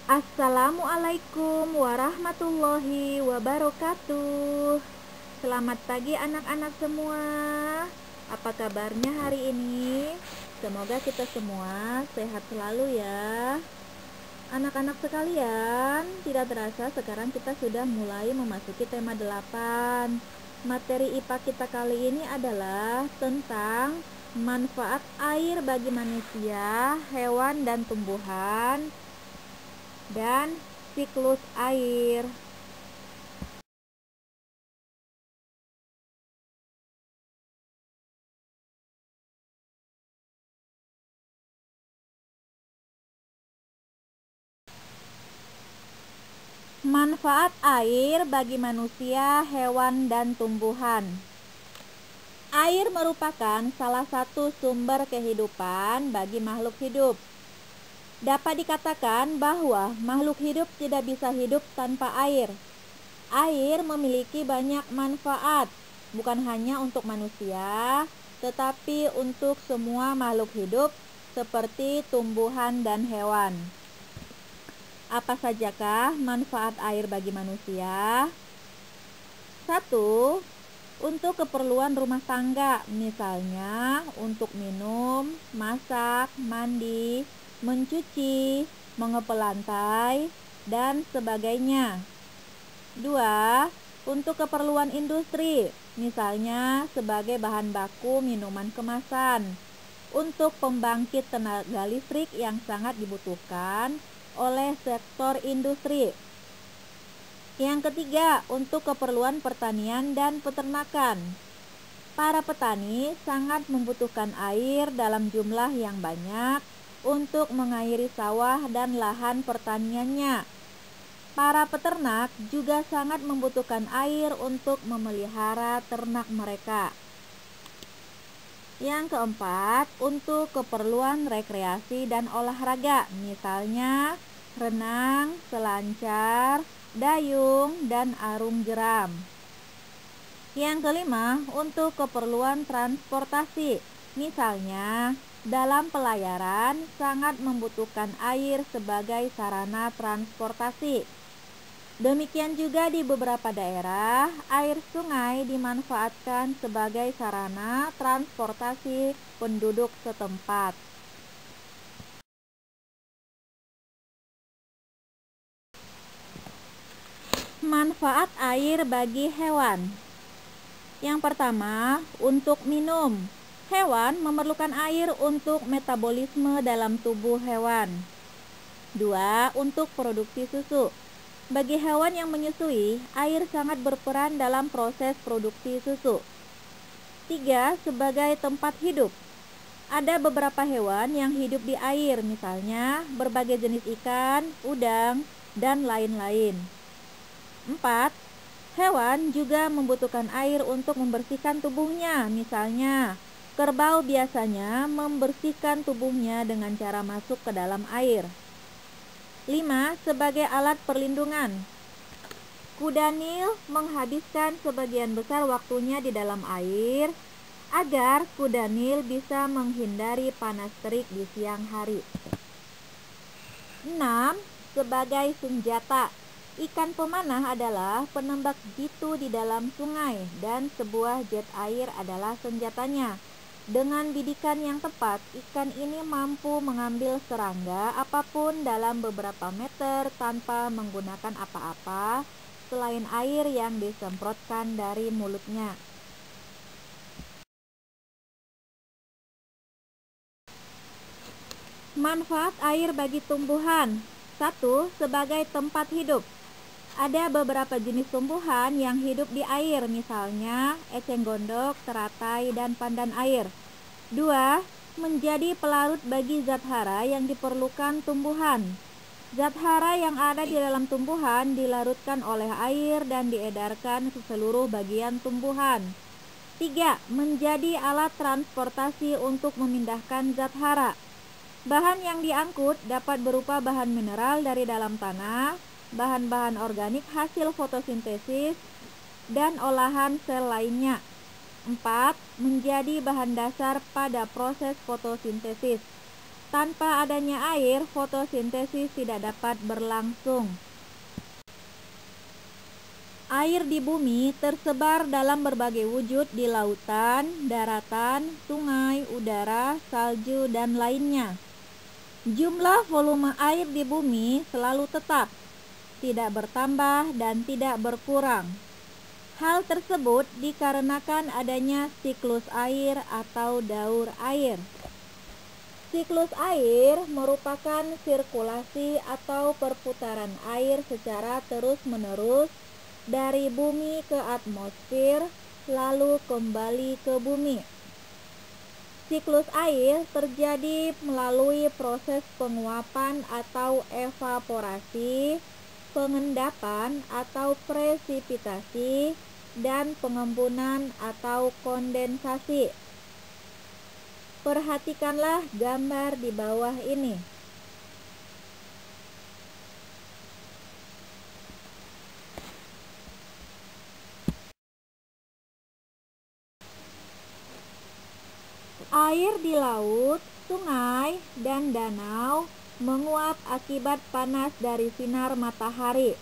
Assalamualaikum warahmatullahi wabarakatuh. Selamat pagi anak-anak semua. Apa kabarnya hari ini? Semoga kita semua sehat selalu ya. Anak-anak sekalian, tidak terasa sekarang kita sudah mulai memasuki tema 8. Materi IPA kita kali ini adalah tentang manfaat air bagi manusia, hewan dan tumbuhan, dan siklus air. Manfaat air bagi manusia, hewan, dan tumbuhan. Air merupakan salah satu sumber kehidupan bagi makhluk hidup. Dapat dikatakan bahwa makhluk hidup tidak bisa hidup tanpa air. Air memiliki banyak manfaat, bukan hanya untuk manusia, tetapi untuk semua makhluk hidup seperti tumbuhan dan hewan. Apa sajakah manfaat air bagi manusia? 1. Untuk keperluan rumah tangga, misalnya untuk minum, masak, mandi, mencuci, mengepel lantai, dan sebagainya. 2. Untuk keperluan industri, misalnya sebagai bahan baku minuman kemasan, untuk pembangkit tenaga listrik yang sangat dibutuhkan oleh sektor industri. Yang ketiga, untuk keperluan pertanian dan peternakan. Para petani sangat membutuhkan air dalam jumlah yang banyak untuk mengairi sawah dan lahan pertaniannya. Para peternak juga sangat membutuhkan air untuk memelihara ternak mereka. Yang keempat, untuk keperluan rekreasi dan olahraga, misalnya renang, selancar, dayung, dan arung jeram. Yang kelima, untuk keperluan transportasi, misalnya dalam pelayaran sangat membutuhkan air sebagai sarana transportasi. Demikian juga di beberapa daerah, air sungai dimanfaatkan sebagai sarana transportasi penduduk setempat. Manfaat air bagi hewan. Yang pertama, untuk minum. Hewan memerlukan air untuk metabolisme dalam tubuh hewan. 2. Untuk produksi susu. Bagi hewan yang menyusui, air sangat berperan dalam proses produksi susu. 3. Sebagai tempat hidup. Ada beberapa hewan yang hidup di air, misalnya berbagai jenis ikan, udang, dan lain-lain. 4. Hewan juga membutuhkan air untuk membersihkan tubuhnya, misalnya kerbau biasanya membersihkan tubuhnya dengan cara masuk ke dalam air. 5. Sebagai alat perlindungan. Kuda Nil menghabiskan sebagian besar waktunya di dalam air agar kuda Nil bisa menghindari panas terik di siang hari. 6. Sebagai senjata. Ikan pemanah adalah penembak jitu di dalam sungai dan sebuah jet air adalah senjatanya. Dengan bidikan yang tepat, ikan ini mampu mengambil serangga apapun dalam beberapa meter tanpa menggunakan apa-apa selain air yang disemprotkan dari mulutnya. Manfaat air bagi tumbuhan. 1. Sebagai tempat hidup. Ada beberapa jenis tumbuhan yang hidup di air, misalnya eceng gondok, teratai, dan pandan air. 2. Menjadi pelarut bagi zat hara yang diperlukan tumbuhan. Zat hara yang ada di dalam tumbuhan dilarutkan oleh air dan diedarkan ke seluruh bagian tumbuhan. 3. Menjadi alat transportasi untuk memindahkan zat hara. Bahan yang diangkut dapat berupa bahan mineral dari dalam tanah, bahan-bahan organik hasil fotosintesis, dan olahan sel lainnya. 4. Menjadi bahan dasar pada proses fotosintesis. Tanpa adanya air, fotosintesis tidak dapat berlangsung. Air di bumi tersebar dalam berbagai wujud di lautan, daratan, sungai, udara, salju, dan lainnya. Jumlah volume air di bumi selalu tetap, tidak bertambah dan tidak berkurang. Hal tersebut dikarenakan adanya siklus air atau daur air. Siklus air merupakan sirkulasi atau perputaran air secara terus-menerus dari bumi ke atmosfer, lalu kembali ke bumi. Siklus air terjadi melalui proses penguapan atau evaporasi, pengendapan atau presipitasi, dan pengembunan atau kondensasi. Perhatikanlah gambar di bawah ini. Air di laut, sungai, dan danau menguap akibat panas dari sinar matahari.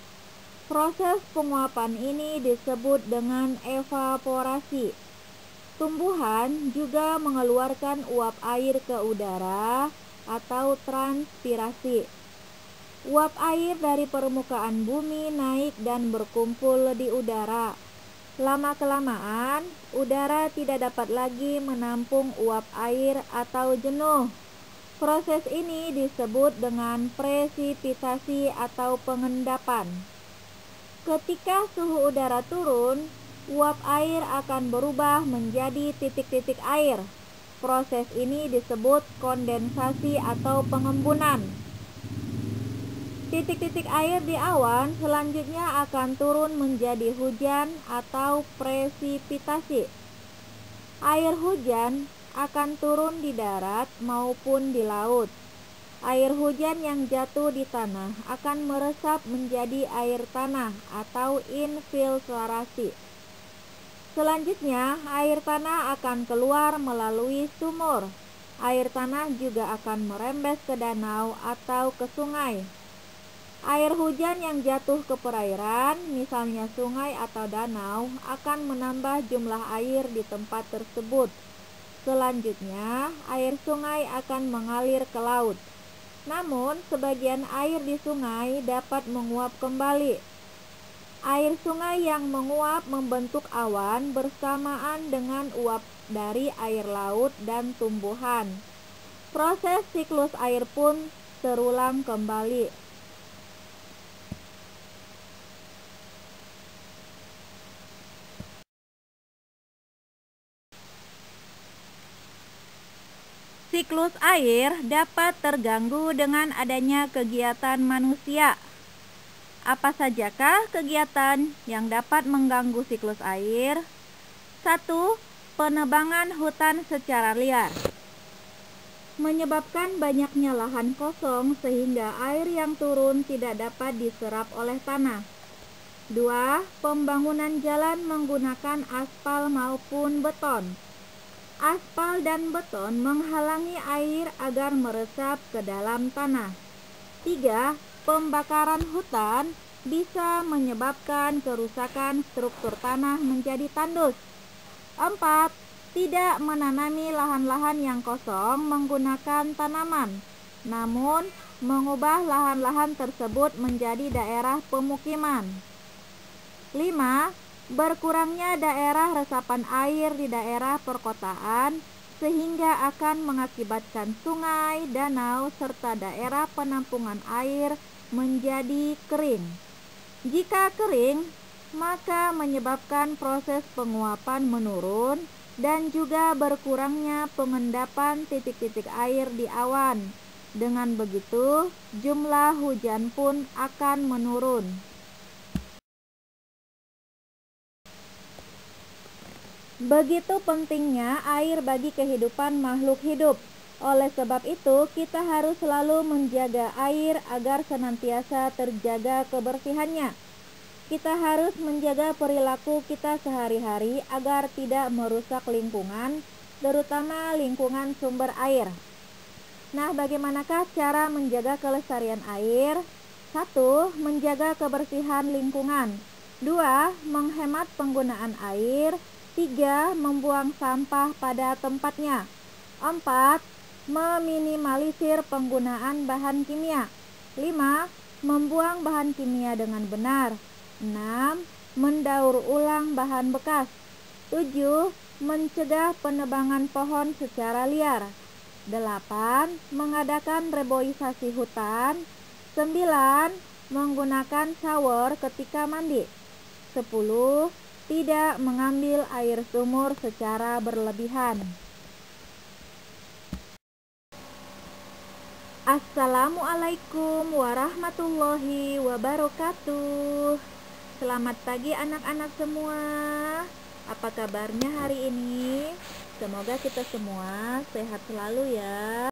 Proses penguapan ini disebut dengan evaporasi. Tumbuhan juga mengeluarkan uap air ke udara atau transpirasi. Uap air dari permukaan bumi naik dan berkumpul di udara. Lama-kelamaan, udara tidak dapat lagi menampung uap air atau jenuh. Proses ini disebut dengan presipitasi atau pengendapan. Ketika suhu udara turun, uap air akan berubah menjadi titik-titik air. Proses ini disebut kondensasi atau pengembunan. Titik-titik air di awan selanjutnya akan turun menjadi hujan atau presipitasi. Air hujan akan turun di darat maupun di laut. Air hujan yang jatuh di tanah akan meresap menjadi air tanah atau infiltrasi. Selanjutnya, air tanah akan keluar melalui sumur. Air tanah juga akan merembes ke danau atau ke sungai. Air hujan yang jatuh ke perairan, misalnya sungai atau danau, akan menambah jumlah air di tempat tersebut. Selanjutnya, air sungai akan mengalir ke laut. Namun, sebagian air di sungai dapat menguap kembali. Air sungai yang menguap membentuk awan bersamaan dengan uap dari air laut dan tumbuhan. Proses siklus air pun terulang kembali. Siklus air dapat terganggu dengan adanya kegiatan manusia. Apa sajakah kegiatan yang dapat mengganggu siklus air? 1. Penebangan hutan secara liar. Menyebabkan banyaknya lahan kosong sehingga air yang turun tidak dapat diserap oleh tanah. 2. Pembangunan jalan menggunakan aspal maupun beton. Aspal dan beton menghalangi air agar meresap ke dalam tanah. 3. Pembakaran hutan bisa menyebabkan kerusakan struktur tanah menjadi tandus. 4. Tidak menanami lahan-lahan yang kosong menggunakan tanaman, namun mengubah lahan-lahan tersebut menjadi daerah pemukiman. 5. Berkurangnya daerah resapan air di daerah perkotaan sehingga akan mengakibatkan sungai, danau, serta daerah penampungan air menjadi kering. Jika kering, maka menyebabkan proses penguapan menurun dan juga berkurangnya pengendapan titik-titik air di awan. Dengan begitu, jumlah hujan pun akan menurun. Begitu pentingnya air bagi kehidupan makhluk hidup. Oleh sebab itu, kita harus selalu menjaga air agar senantiasa terjaga kebersihannya. Kita harus menjaga perilaku kita sehari-hari agar tidak merusak lingkungan, terutama lingkungan sumber air. Nah, bagaimanakah cara menjaga kelestarian air? 1. Menjaga kebersihan lingkungan. 2. Menghemat penggunaan air. 3. Membuang sampah pada tempatnya. 4. Meminimalisir penggunaan bahan kimia. 5. Membuang bahan kimia dengan benar. 6. Mendaur ulang bahan bekas. 7. Mencegah penebangan pohon secara liar. 8. Mengadakan reboisasi hutan. 9. Menggunakan shower ketika mandi. 10. Tidak mengambil air sumur secara berlebihan. Assalamualaikum warahmatullahi wabarakatuh. Selamat pagi anak-anak semua. Apa kabarnya hari ini? Semoga kita semua sehat selalu ya.